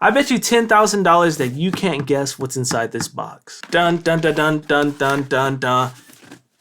I bet you $10,000 that you can't guess what's inside this box. Dun, dun, dun, dun, dun, dun, dun, dun.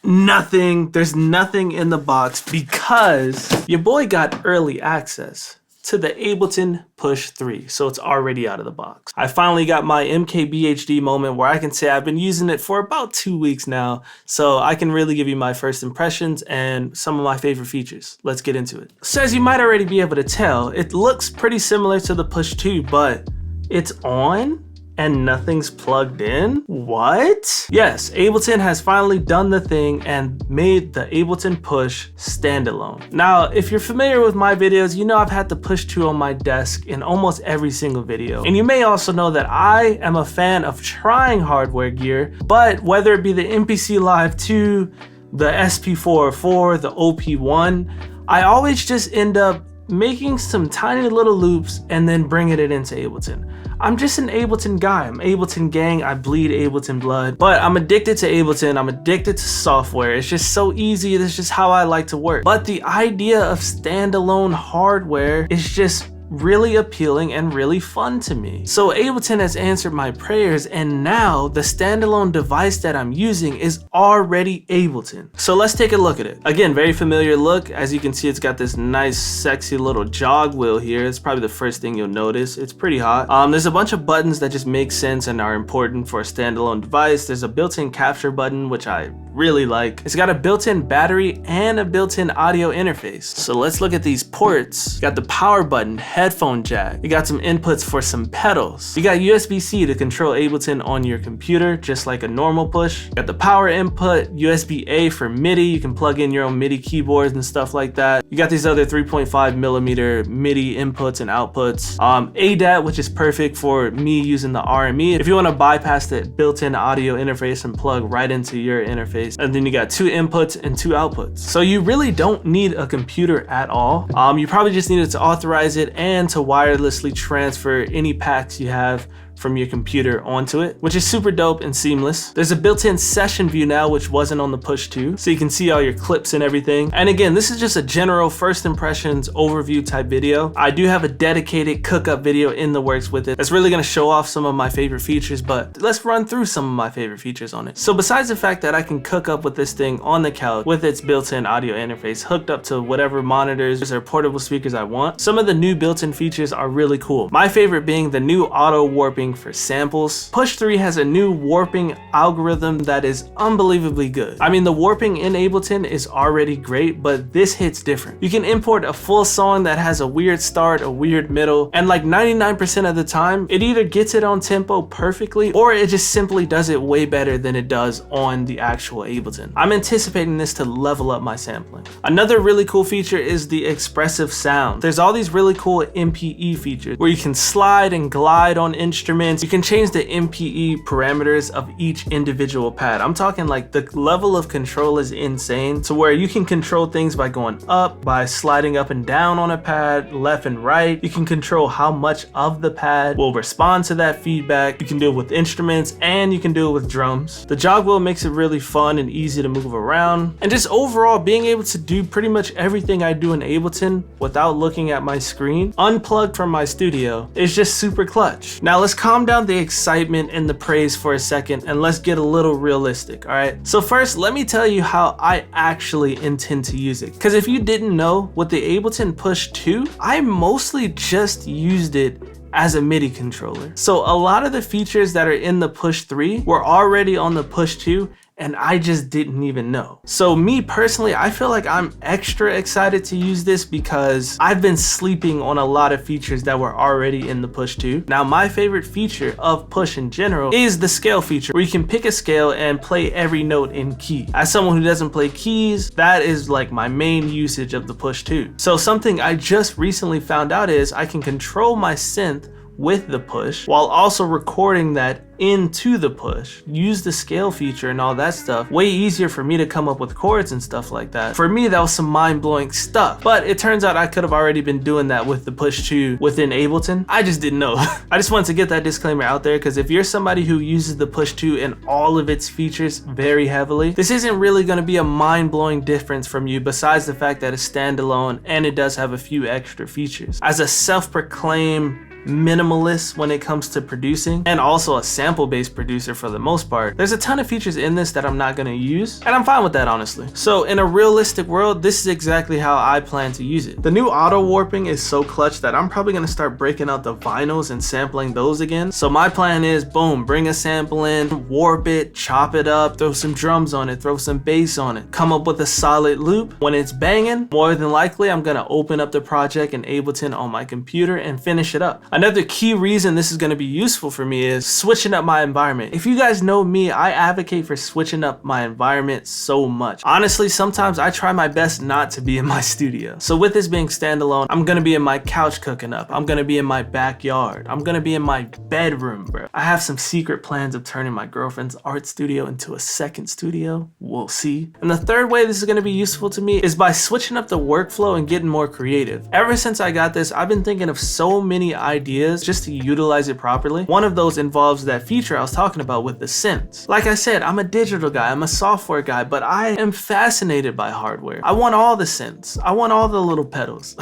Nothing. There's nothing in the box because your boy got early access to the Ableton Push 3, so it's already out of the box. I finally got my MKBHD moment where I can say I've been using it for about 2 weeks now, so I can really give you my first impressions and some of my favorite features. Let's get into it. So as you might already be able to tell, it looks pretty similar to the Push 2, but it's on and nothing's plugged in? What? Yes, Ableton has finally done the thing and made the Ableton Push standalone. Now, if you're familiar with my videos, you know I've had the Push 2 on my desk in almost every single video. And you may also know that I am a fan of trying hardware gear, but whether it be the MPC Live 2, the SP404, the OP1, I always just end up making some tiny little loops and then bringing it into Ableton. I'm just an Ableton guy. I'm Ableton gang. I bleed Ableton blood. But I'm addicted to Ableton. I'm addicted to software. It's just so easy. That's just how I like to work. But the idea of standalone hardware is just really appealing and really fun to me. So Ableton has answered my prayers, and now the standalone device that I'm using is already Ableton. So let's take a look at it. Again, very familiar look. As you can see, it's got this nice sexy little jog wheel here. It's probably the first thing you'll notice. It's pretty hot. There's a bunch of buttons that just make sense and are important for a standalone device. There's a built-in capture button, which I really like. It's got a built-in battery and a built-in audio interface. So let's look at these ports. You got the power button, headphone jack. You got some inputs for some pedals. You got USB-C to control Ableton on your computer, just like a normal Push. You got the power input, USB-A for MIDI. You can plug in your own MIDI keyboards and stuff like that. You got these other 3.5mm MIDI inputs and outputs. ADAT, which is perfect for me using the RME. If you want to bypass the built-in audio interface and plug right into your interface. And then you got 2 inputs and 2 outputs. So you really don't need a computer at all. You probably just needed to authorize it and to wirelessly transfer any packs you have from your computer onto it, which is super dope and seamless. There's a built-in session view now, which wasn't on the Push 2, so you can see all your clips and everything. And again, this is just a general first impressions overview type video. I do have a dedicated cook-up video in the works with it that's really gonna show off some of my favorite features, but let's run through some of my favorite features on it. So besides the fact that I can cook up with this thing on the couch with its built-in audio interface hooked up to whatever monitors or portable speakers I want, some of the new built-in features are really cool. My favorite being the new auto warping for samples. Push 3 has a new warping algorithm that is unbelievably good. I mean, the warping in Ableton is already great, but this hits different. You can import a full song that has a weird start, a weird middle, and like 99% of the time, it either gets it on tempo perfectly, or it just simply does it way better than it does on the actual Ableton. I'm anticipating this to level up my sampling. Another really cool feature is the expressive sound. There's all these really cool MPE features where you can slide and glide on instruments. You can change the MPE parameters of each individual pad. I'm talking like the level of control is insane, to where you can control things by going up, by sliding up and down on a pad, left and right. You can control how much of the pad will respond to that feedback. You can do it with instruments and you can do it with drums. The jog wheel makes it really fun and easy to move around. And just overall being able to do pretty much everything I do in Ableton without looking at my screen, unplugged from my studio, is just super clutch. Now let's calm down the excitement and the praise for a second and let's get a little realistic, all right? So first, let me tell you how I actually intend to use it. Because if you didn't know, with the Ableton Push 2, I mostly just used it as a MIDI controller. So a lot of the features that are in the Push 3 were already on the Push 2, and I just didn't even know. So me personally, I feel like I'm extra excited to use this because I've been sleeping on a lot of features that were already in the Push 2. Now, my favorite feature of Push in general is the scale feature, where you can pick a scale and play every note in key. As someone who doesn't play keys, that is like my main usage of the Push 2. So something I just recently found out is I can control my synth with the Push while also recording that into the Push. Use the scale feature and all that stuff. Way easier for me to come up with chords and stuff like that. For me, that was some mind-blowing stuff, but it turns out I could have already been doing that with the Push 2 within Ableton. I just didn't know. I just wanted to get that disclaimer out there, because if you're somebody who uses the Push 2 and all of its features very heavily, this isn't really going to be a mind-blowing difference from you, besides the fact that it's standalone and it does have a few extra features. As a self-proclaimed minimalist when it comes to producing, and also a sample-based producer for the most part. There's a ton of features in this that I'm not gonna use, and I'm fine with that, honestly. So in a realistic world, this is exactly how I plan to use it. The new auto warping is so clutch that I'm probably gonna start breaking out the vinyls and sampling those again. So my plan is, boom, bring a sample in, warp it, chop it up, throw some drums on it, throw some bass on it, come up with a solid loop. When it's banging, more than likely I'm gonna open up the project in Ableton on my computer and finish it up. Another key reason this is gonna be useful for me is switching up my environment. If you guys know me, I advocate for switching up my environment so much. Honestly, sometimes I try my best not to be in my studio. So with this being standalone, I'm gonna be in my couch cooking up. I'm gonna be in my backyard. I'm gonna be in my bedroom, bro. I have some secret plans of turning my girlfriend's art studio into a second studio. We'll see. And the third way this is gonna be useful to me is by switching up the workflow and getting more creative. Ever since I got this, I've been thinking of so many ideas just to utilize it properly. One of those involves that feature I was talking about with the synths. Like I said, I'm a digital guy, I'm a software guy, but I am fascinated by hardware. I want all the synths. I want all the little pedals.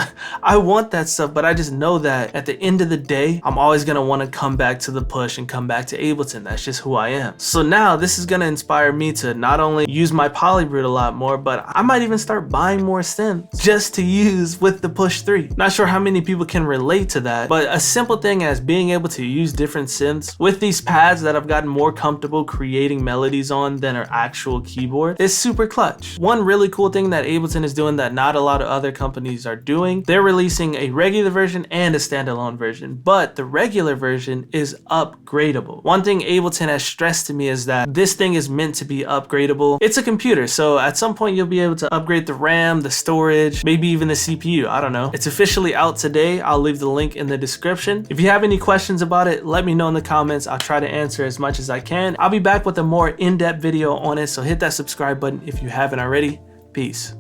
I want that stuff, but I just know that at the end of the day, I'm always gonna wanna come back to the Push and come back to Ableton. That's just who I am. So now this is gonna inspire me to not only use my Polybrute a lot more, but I might even start buying more synths just to use with the Push 3. Not sure how many people can relate to that, but a simple thing as being able to use different synths with these pads that I've gotten more comfortable creating melodies on than our actual keyboard is super clutch. One really cool thing that Ableton is doing that not a lot of other companies are doing, they're releasing a regular version and a standalone version, but the regular version is upgradable. One thing Ableton has stressed to me is that this thing is meant to be upgradable. It's a computer, so at some point you'll be able to upgrade the RAM, the storage, maybe even the CPU, I don't know. It's officially out today. I'll leave the link in the description. If you have any questions about it, let me know in the comments. I'll try to answer as much as I can. I'll be back with a more in-depth video on it, so hit that subscribe button if you haven't already. Peace.